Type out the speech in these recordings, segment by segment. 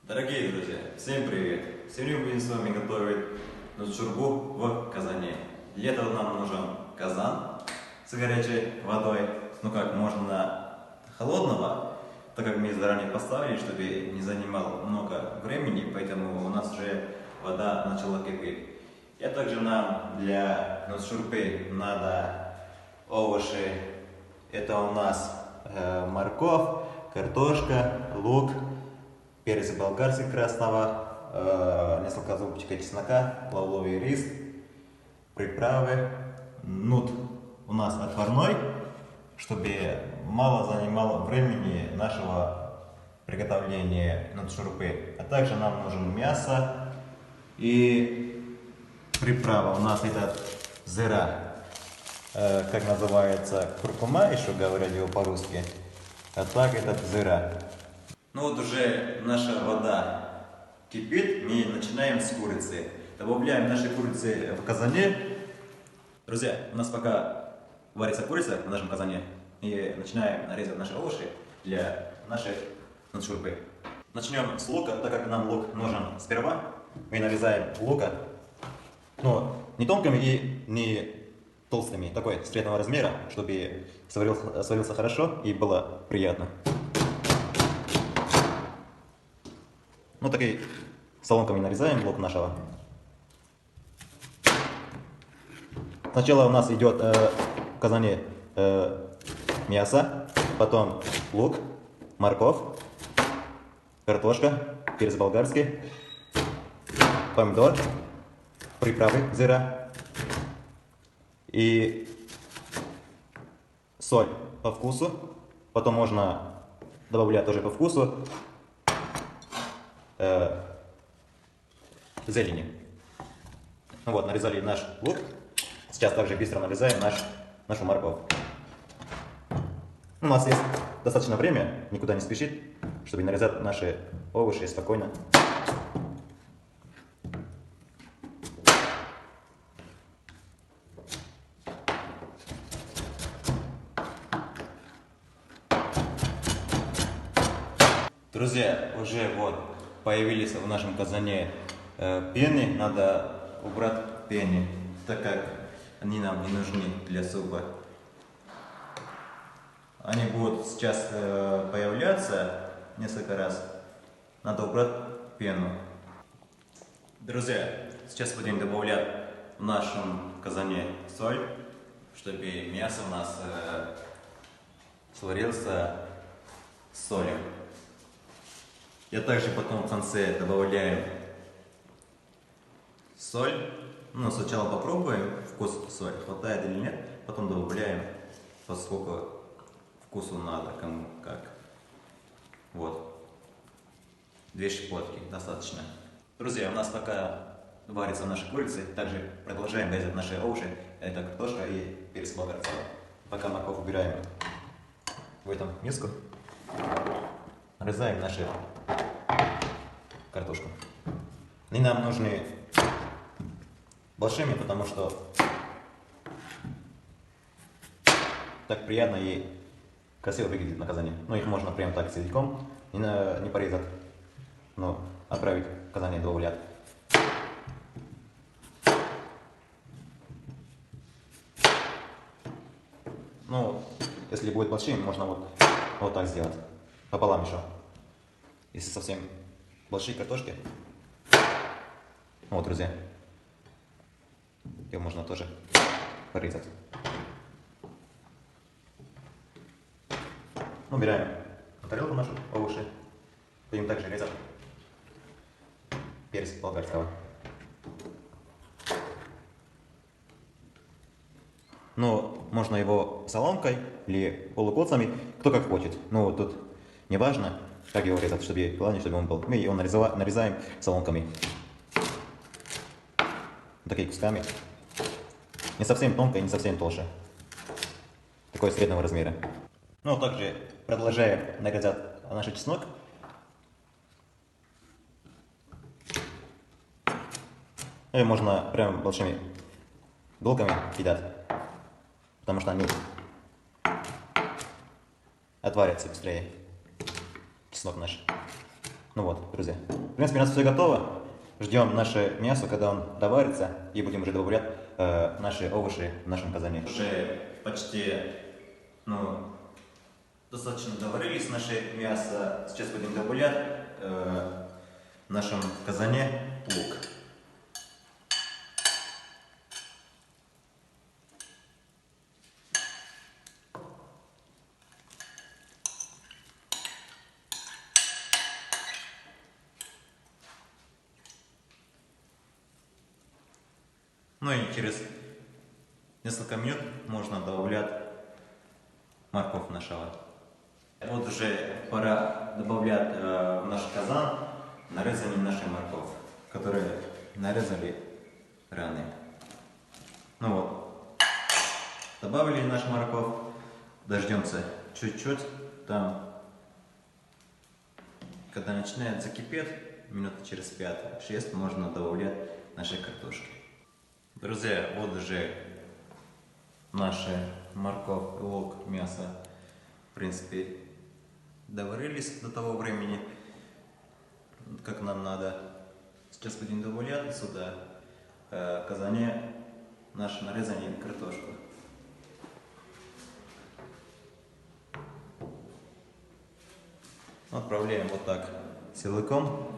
Дорогие друзья, всем привет! Сегодня будем с вами готовить нутшурбу в казане. Для этого нам нужен казан с горячей водой. Ну как, можно холодного, так как мы заранее поставили, чтобы не занимал много времени, поэтому у нас уже вода начала кипеть. И также нам для нутшурбы надо овощи. Это у нас морковь, картошка, лук, перец болгарский красного, несколько зубчиков чеснока, лавровый рис, приправы. Нут у нас отварной, чтобы мало занимало времени нашего приготовления нут-шурпы. А также нам нужно мясо и приправа. У нас это зира, как называется, куркума, еще говорят его по-русски. А так это зира. Ну вот уже наша вода кипит, мы начинаем с курицы. Добавляем наши курицы в казане. Друзья, у нас пока варится курица в нашем казане, и начинаем нарезать наши овощи для нашей нутшурбы. Начнем с лука, так как нам лук нужен сперва. Мы нарезаем лука, но не тонкими и не толстыми, такой среднего размера, чтобы сварился хорошо и было приятно. Ну, такие соломками нарезаем лук нашего. Сначала у нас идет в казане мясо, потом лук, морковь, картошка, перец болгарский, помидор, приправы зира и соль по вкусу. Потом можно добавлять тоже по вкусу зелени. Ну вот, нарезали наш лук. Сейчас также быстро нарезаем нашу морковь. У нас есть достаточно время, никуда не спешить, чтобы нарезать наши овощи спокойно. Друзья, уже вот появились в нашем казане пены, надо убрать пены, так как они нам не нужны для супа. Они будут сейчас появляться несколько раз, надо убрать пену. Друзья, сейчас будем добавлять в нашем казане соль, чтобы мясо у нас сварился с солью. Я также потом в конце добавляю соль. Ну, сначала попробуем вкус соли, хватает или нет. Потом добавляем, поскольку вкусу надо, кому как. Вот. 2 щепотки достаточно. Друзья, у нас пока варится наши курицы. Также продолжаем резать наши овощи. Это картошка и перец болгарский. Пока морковь убираем в этом миску. Нарезаем наши картошку. И нам нужны большими, потому что так приятно и красиво выглядит на казане. Ну, их можно прям так целиком, не порезать, но отправить в казане добавлять. Ну, если будет большим, можно вот так сделать, пополам еще. Если совсем большие картошки. Вот, друзья. Ее можно тоже порезать. Убираем на тарелку нашу овощи. Будем также резать перец болгарского. Но можно его соломкой или полукольцами, кто как хочет. Ну, тут не важно, как его резать, чтобы главное, чтобы он был. Мы его нарезаем соломками. Такими кусками. Не совсем тонко и не совсем толще. Такой среднего размера. Ну, также продолжаем нарезать наш чеснок. И можно прям большими голками кидать, потому что они отварятся быстрее. Чеснок наш. Ну вот, друзья. В принципе, у нас все готово. Ждем наше мясо, когда он доварится, и будем уже добавлять наши овощи в нашем казане. Уже почти, достаточно доварились наше мясо. Сейчас будем добавлять в нашем казане лук. Ну и через несколько минут можно добавлять морковь нашего. Вот уже пора добавлять в наш казан нарезанную нашу морковь, которую нарезали ранее. Ну вот, добавили нашу морковь, дождемся чуть-чуть, там, когда начинает закипеть, минут через 5-6 можно добавлять наши картошки. Друзья, вот уже наши морковь, лук, мясо, в принципе, доварились до того времени, как нам надо. Сейчас будем добавлять сюда в казане нашу нарезанную картошку. Отправляем вот так целиком.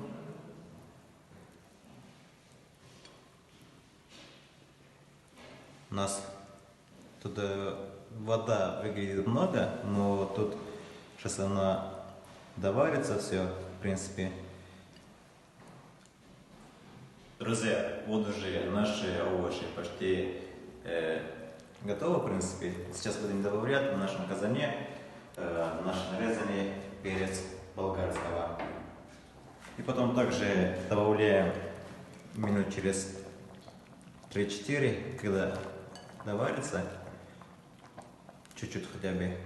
У нас тут вода выглядит много, но тут сейчас она доварится все, в принципе. Друзья, вот уже наши овощи почти готовы, в принципе. Сейчас будем добавлять в нашем казане наш нарезанный перец болгарского. И потом также добавляем минут через 3-4, когда доварится чуть-чуть хотя бы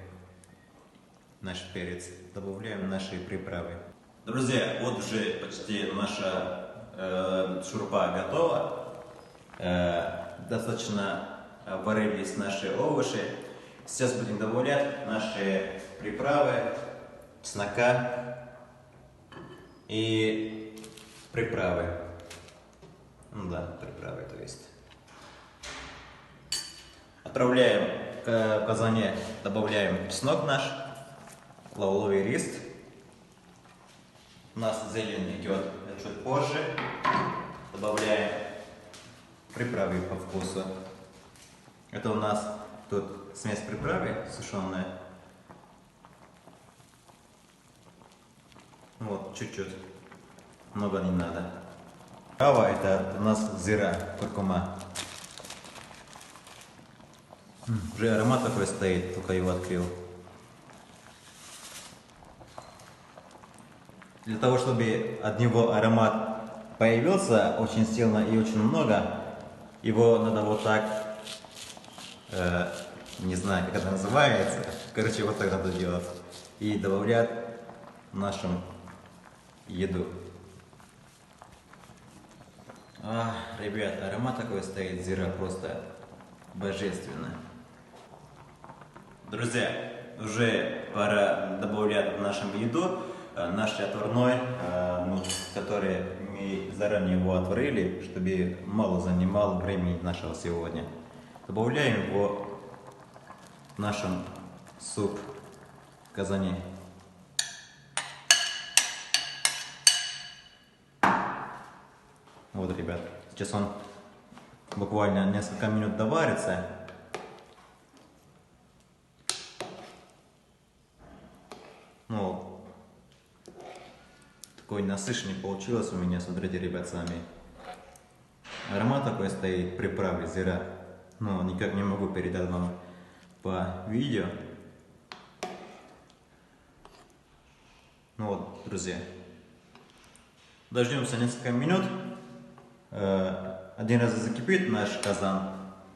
наш перец, добавляем наши приправы. Друзья, вот уже почти наша шурпа готова. Достаточно варились наши овощи. Сейчас будем добавлять наши приправы, чеснока и приправы. Ну да, приправы, то есть. Отправляем в казане, добавляем чеснок наш, лавровый лист. У нас зелень идет чуть позже. Добавляем приправы по вкусу. Это у нас тут смесь приправы сушеная. Вот, чуть-чуть. Много не надо. Трава это у нас зира, куркума. Уже аромат такой стоит, только его открыл. Для того, чтобы от него аромат появился очень сильно и очень много, его надо вот так, не знаю, как это называется, короче, вот так надо делать. И добавлять в нашу еду. Ребят, аромат такой стоит, зира просто божественно. Друзья, уже пора добавлять в нашу еду наш отварной, который мы заранее его отварили, чтобы мало занимал времени нашего сегодня. Добавляем его в наш суп в казане. Вот, ребят, сейчас он буквально несколько минут доварится. Ну, такой насыщенный получилось у меня, смотрите, ребят, сами. Аромат такой стоит, приправы, зира. Но никак не могу передать вам по видео. Ну вот, друзья. Дождемся несколько минут. Один раз закипит наш казан.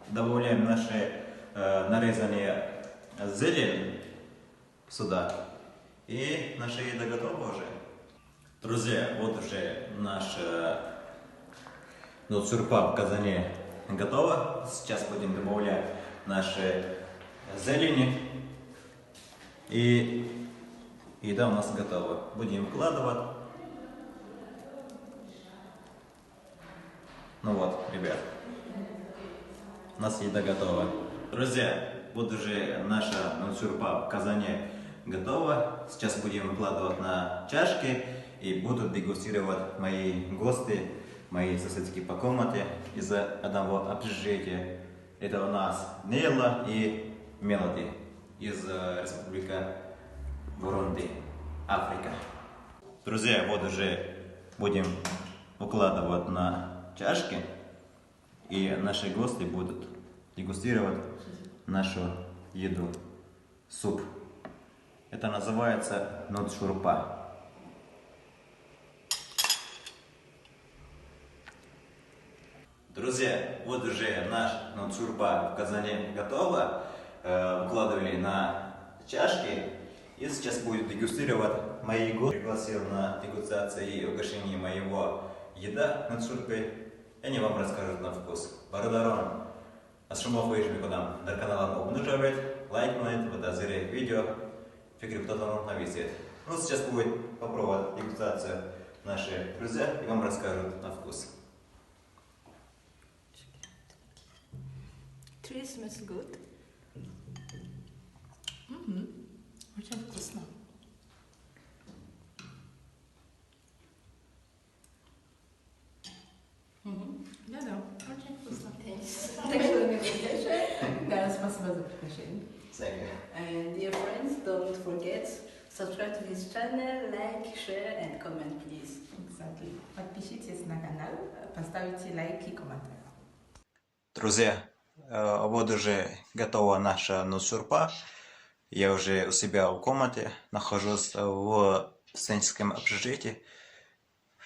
Добавляем наши нарезанные зелень сюда. И наша еда готова уже. Друзья, вот уже наша шурпа в казане готова. Сейчас будем добавлять наши зелени. И еда у нас готова. Будем вкладывать Ну вот, ребят, у нас еда готова. Друзья, вот уже наша шурпа в казане готова. Сейчас будем выкладывать на чашки и будут дегустировать мои гости, мои соседки по комнате из одного общежития. Это у нас Нелла и Мелоди из Республики Бурунди, Африка. Друзья, вот уже будем выкладывать на чашки, и наши гости будут дегустировать нашу еду. Суп. Это называется нутшурпа. Друзья, вот уже наш нутшурпа в казане готова. Выкладывали на чашки. И сейчас будет дегустировать мои гости. Пригласил на дегустацию и угощение моего еда нутшурпы. Они вам расскажут на вкус. Благодарен. Ашумов выйшми кодам дар каналан обнужавет, лайкнет, выдазыре видео, фигри кто-то нависит. Ну, сейчас будет попробовать дегустацию наши друзья и вам расскажут на вкус. Tree smells good. Очень вкусно. Да, очень вкусно. Так что не будешь? Да, спасибо за приглашение. And dear friends, don't forget, subscribe to this channel, like, share and comment, please. Exactly. Подпишитесь на канал, поставите лайки и комментарии. Друзья, вот уже готова наша нутшурпа. Я уже у себя в комнате, нахожусь в студенческом общежитии.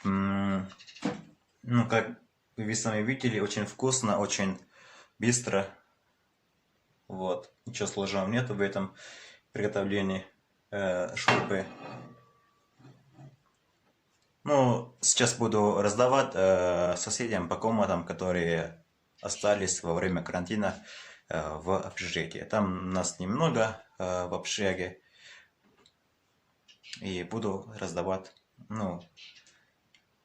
Ну, как вы сами видели, очень вкусно, очень быстро. Вот. Ничего сложного нету в этом приготовлении шурпы. Ну, сейчас буду раздавать соседям по комнатам, которые остались во время карантина в общежитии. Там нас немного в общаге. И буду раздавать, ну,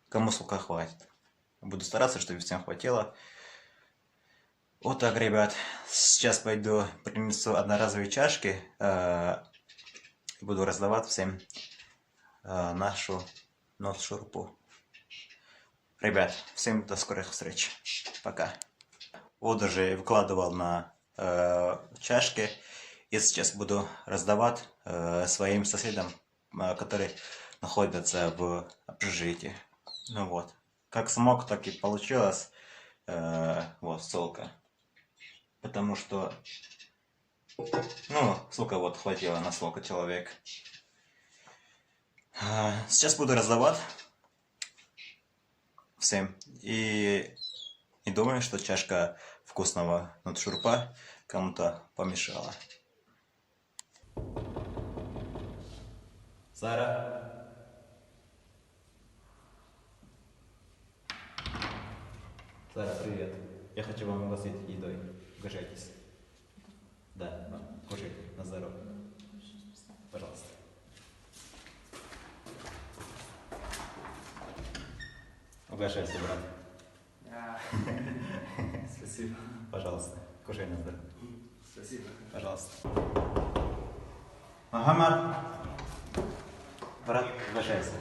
кому сколько хватит. Буду стараться, чтобы всем хватило. Вот так, ребят. Сейчас пойду принесу одноразовые чашки. Буду раздавать всем нашу нутшурпу. Ребят, всем до скорых встреч. Пока. Вот уже выкладывал на чашки. И сейчас буду раздавать своим соседям, которые находятся в общежитии. Ну вот. Как смог, так и получилось. Вот, ссылка. Потому что, ну, ссылка вот хватило на сколько человек. Сейчас буду раздавать всем. И не думаю, что чашка вкусного нутшурпа кому-то помешала. Сара. Сара, привет. Я хочу вам угостить едой. Угощайтесь. Да, кушайте на здоровье. Пожалуйста. Угощайся, брат. Да. Спасибо. Пожалуйста, кушай на здоровье. Спасибо. Пожалуйста. Мухаммад. Брат, угощайся.